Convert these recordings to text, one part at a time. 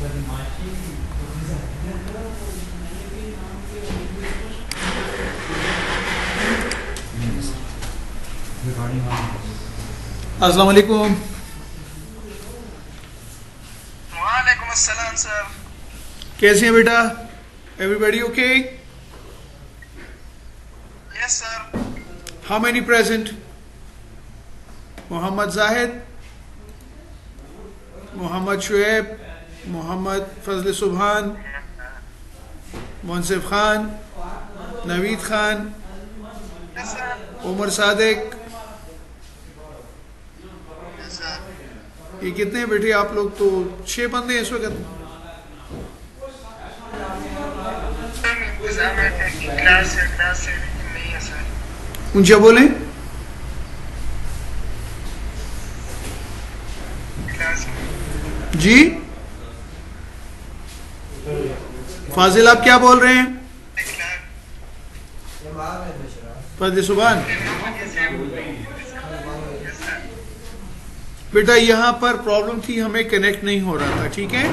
अस्सलाम वालेकुम। वालेकुम अस्सलाम सर। कैसे हैं बेटा? Everybody okay? Yes sir. How many present? Mohammed Zahid, Mohammed Shoaib, Mohammed Fazal Subhan, Munsif Khan, Naveed Khan, yes sir. Umar Sadiq. Yes sir. ये कितने हैं बेटे आप लोग? तो 6 बंदे हैं इस वक्त। क्लास से नहीं है सर। ऊंचा बोलें। क्लास जी फाजिल, आप क्या बोल रहे हैं? फजल सुबहान बेटा, यहां पर प्रॉब्लम थी, हमें कनेक्ट नहीं हो रहा था। ठीक है,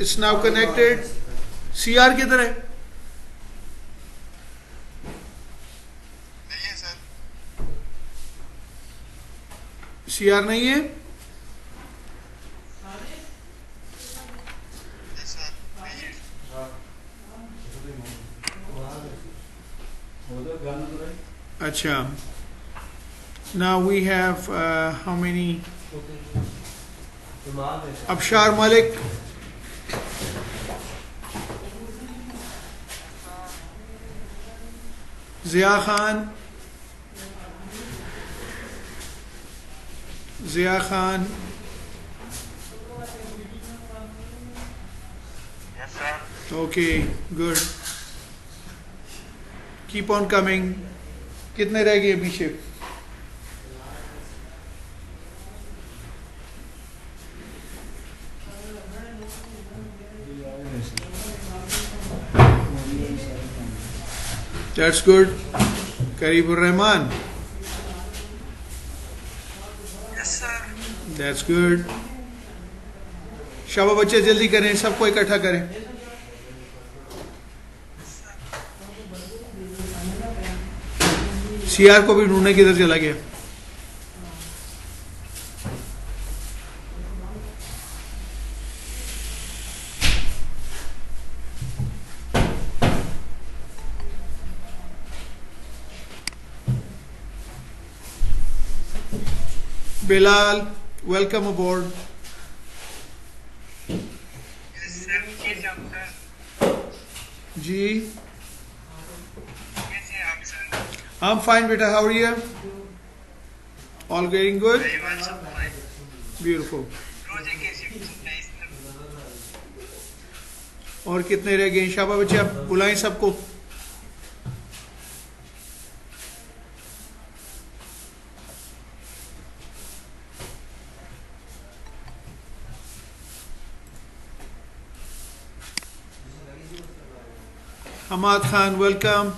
इट्स नाउ कनेक्टेड। सीआर किधर है? नहीं है सर। सीआर नहीं है। Yes sir. नहीं है। अच्छा, now we have how many? Abshar Malik, Zia Khan, Zia Khan, yes sir. okay, good, keep on coming। कितने रह गए पीछे? That's good। Karibur Rahman, yes sir. that's good। शाबाश बच्चे, जल्दी करें, सबको इकट्ठा करें। सीआर को भी ढूंढने किधर चला गया? Bilal, welcome aboard. Yes sir. कैसे आप सर? जी कैसे हैं आप सर? I'm fine बेटा, how are you? All getting good? very well sir. Beautiful। रोजे कैसे हैं सर? और कितने रह गए? शाबाश बच्चे, आप बुलाएं सबको। Hamad Khan, welcome.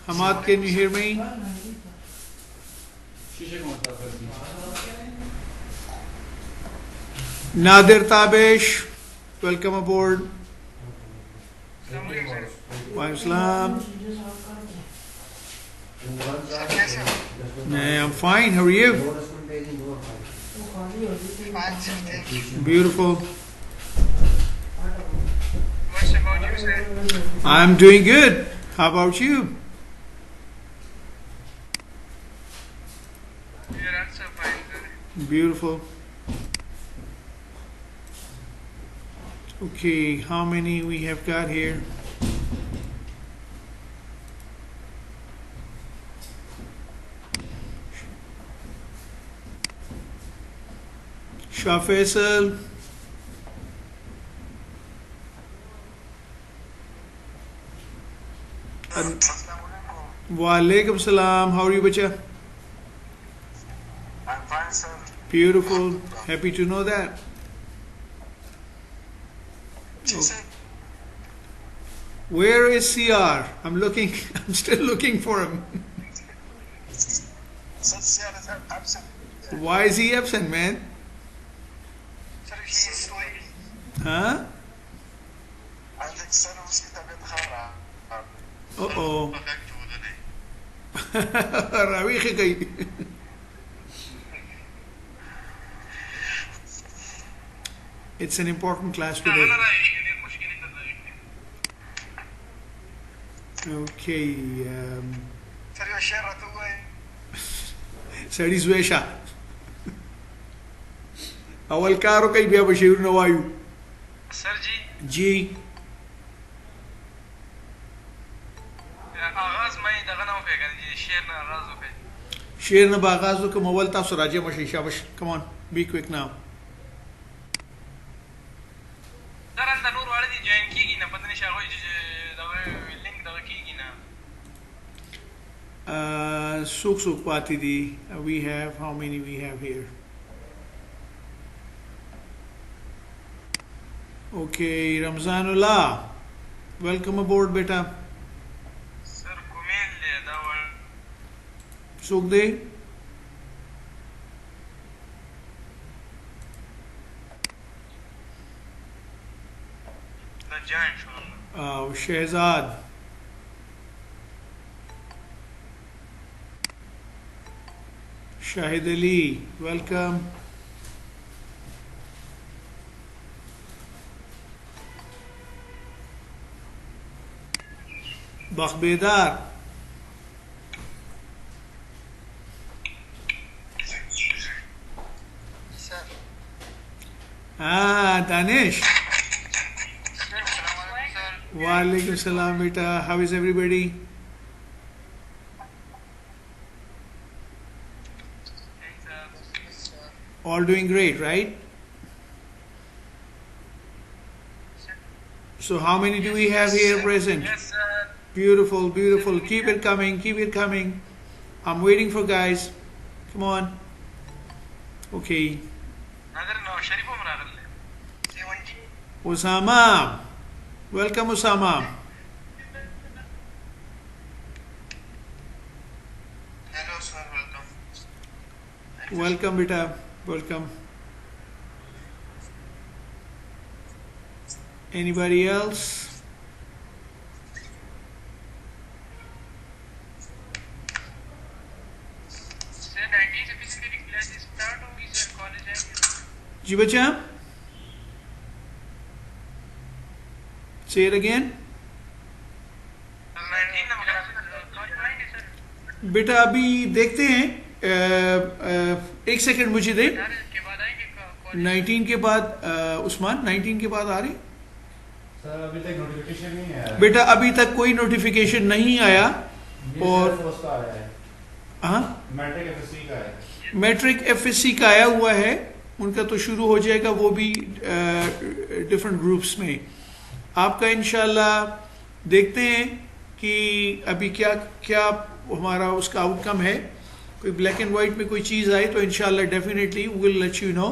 Hamad, can you hear me? Nadir Tabesh, welcome aboard। Waalaikumsalam। कैसे हो? I'm fine, how are you? Fine sir, thank you. Beautiful। What's about you sir? I'm doing good, how about you? You're also fine sir. Beautiful। Okay, how many we have got here? Shah Faisal, Walaikum Salam, how are you bacha? I'm fine sir. Beautiful, happy to know that। जी sir. Where is CR? I'm looking. I'm still looking for him. Sir, CR is absent. Why is he absent, man? Sir, he is sleeping. Huh? I think sir उसकी तबीयत खराब है. Uh-oh. Perfect होता नहीं. Ravi ki gayi. It's an important class today. Okay. Sir, your share रहता हुआ है. Sadi Zwesha. Awal karo kay biya Bashir Nawayu. Sir जी, Ji. आगाज मैं दगना हो गया जी. शेर ना आगाज हो गया. Share na bagazo ka mawal ta suraje mashi shabash. Come on. Be quick now. Sir, अंदर नूर वाले दी join की ना पता नहीं शायद दगा link दगा की ना. Suk Pati di. We have, how many we have here? Okay, Ramzanullah. Welcome aboard, beta. Sir, Kumail ले दावल. Sukde. The giant show. Shehzad. Shahid Ali, welcome. Bakhbedar. Sir. Danish. Sir, sir. Walaikum salam, beta. How is everybody? All doing great, right? So how many do we have here present? Yes, sir. Beautiful, beautiful. Keep it coming, keep it coming. I'm waiting for guys. Come on. Okay. Another no, Sharif Umar. 70. Osama. Welcome, Osama. Hello, sir. Welcome. Welcome, beta. Welcome. Anybody else? Sir, 90 sufficiently classes start होंगी sir college है. Ji bacha? Say it again. 19 number college आएंगे sir. बेटा अभी देखते हैं एक second मुझे दे. यार के बाद आएंगे college. 19 के बाद उस्मान 19 के बाद आ रही. सर अभी तक नोटिफिकेशन नहीं आया बेटा अभी तक कोई नोटिफिकेशन नहीं आया. और उसका आया है हाँ मैट्रिक एफएससी का है मैट्रिक एफएससी का आया हुआ है. उनका तो शुरू हो जाएगा वो भी डिफरेंट ग्रुप्स में. आपका इंशाल्लाह देखते हैं कि अभी क्या क्या हमारा उसका आउटकम है. कोई ब्लैक एंड वाइट में कोई चीज़ आए तो इंशाल्लाह definitely will let you know,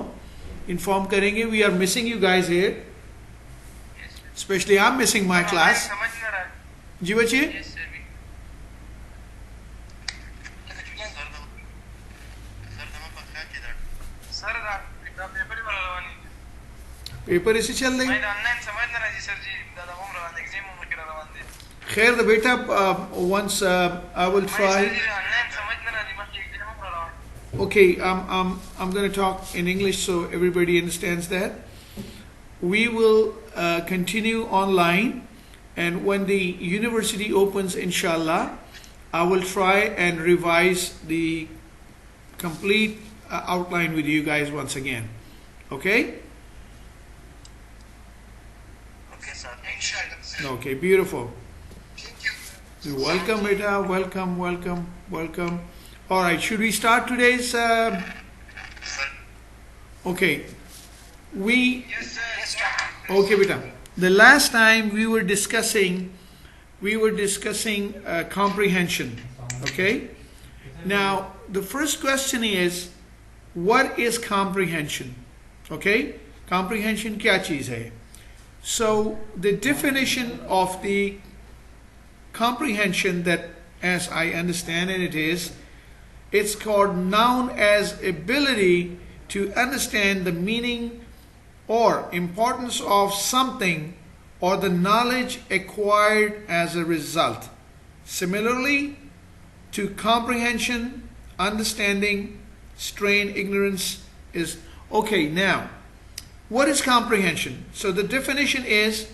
inform करेंगे. We are missing you guys here, specially I am missing my class. समझ ना रहा. जी बच्चे. Yes, sir. सर पेपर ही मला नहीं. पेपर ऐसे चल रही. मैं ऑनलाइन समझ ना रहा जी सर जी. दादा हम रहा एग्जाम में करा रहा हूं. खैर द बेटा once I will try. Online समझ ना रहा जी. मैं एग्जाम में रहा हूं. Okay, I'm going to talk in English so everybody understands that. We will continue online, and when the university opens, inshallah, I will try and revise the complete outline with you guys once again. Okay? Okay, sir. Inshallah. Okay, beautiful. Thank you. You're welcome, beta. Welcome, welcome, welcome. All right, should we start today's? Sir. Okay, we. Yes, sir. Yes, sir. Okay, beta. The last time we were discussing comprehension. Okay. Now the first question is, what is comprehension? Okay, comprehension क्या चीज़ है? So the definition of the comprehension, that as I understand it, it's called noun as ability to understand the meaning or importance of something or the knowledge acquired as a result. Similarly to comprehension, understanding, strain, ignorance is okay. Now, what is comprehension? So the definition is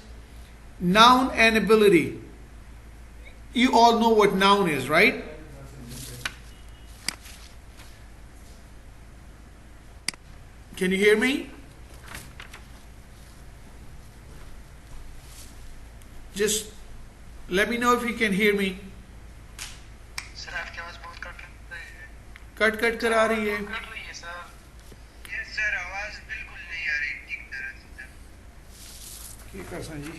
noun and ability. You all know what noun is, right? Can you hear me? Just let me know if you can hear me. Sir आपकी आवाज बहुत cut रही है। Cut करा रही है। Cut रही है सर। यस सर, आवाज बिल्कुल नहीं आ रही ठीक तरह से सर। ठीक है जी।